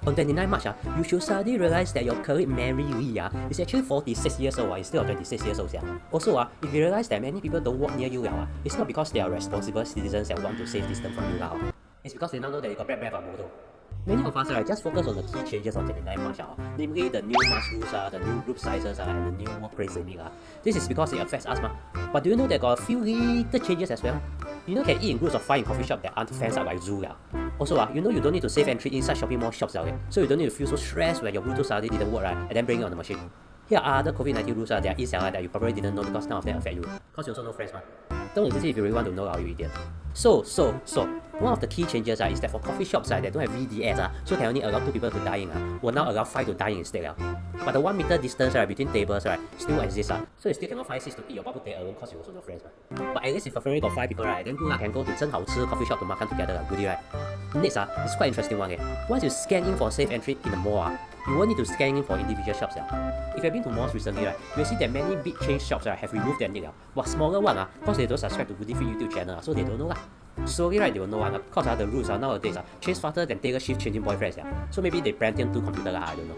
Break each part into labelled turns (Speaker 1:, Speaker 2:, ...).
Speaker 1: On 29 March, you should suddenly realize that your colleague Mary Lee is actually 46 years old instead of 26 years old. Also, if you realize that many people don't walk near you, it's not because they are responsible citizens that want to save distance from you. It's because they now know that you got bad motor. Many of us just focus on the key changes on 29 March, namely the new mask rules, the new group sizes, and the new workplace limit. This is because it affects us. But do you know there got a few little changes as well? You know, can eat in groups of 5 in coffee shop that aren't fenced out by zoo. Also, you know you don't need to save entry inside shopping mall shops, so you don't need to feel so stressed when your Bluetooth suddenly didn't work, and then bring it on the machine. Here are other COVID-19 rules that are easy that you probably didn't know because none of them affect you. Because you also know friends, Don't exist if you really want to know, you idiot. So, one of the key changes is that for coffee shops that don't have VDS, so can only allow 2 people to dine in, will now allow 5 to dine instead. But the 1 meter distance between tables still exists, so you still cannot find seats to eat your bubble tea alone because you also know friends. But at least if a family got 5 people, then good can go to 真好吃 coffee shop to makan together, goodie, right? Next, it's quite interesting one. Once you scan in for safe entry in the mall, you won't need to scan in for individual shops. If you've been to malls recently, you'll see that many big chain shops have removed their nick, but smaller one, because they don't subscribe to Goodie Feed YouTube channel, so they don't know. Slowly, they will know because the rules nowadays change faster than Taylor Swift changing boyfriends. So maybe they brand them 2 computers, I don't know.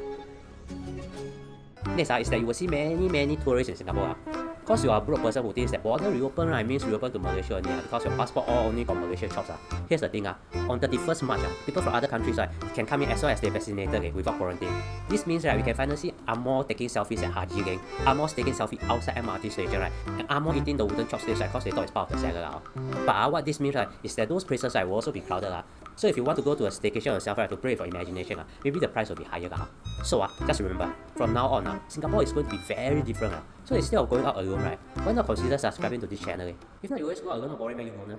Speaker 1: Next is that you will see many tourists in Singapore. Because you are a broke person who thinks that border reopen means reopen to Malaysia only because your passport all only got Malaysian shops. Here's the thing, on 31st March, people from other countries can come in as long as they're vaccinated without quarantine. This means we can finally see Amor taking selfies at Haji Gang, Amor taking selfie outside MRT station, and Amor eating the wooden chopsticks because they thought it's part of the salad. But what this means is that those places will also be crowded. So if you want to go to a staycation yourself to play with your imagination, maybe the price will be higher. So just remember, from now on, Singapore is going to be very different. So instead of going out alone, why not consider subscribing to this channel? If not, you always go out alone or boring man, you know.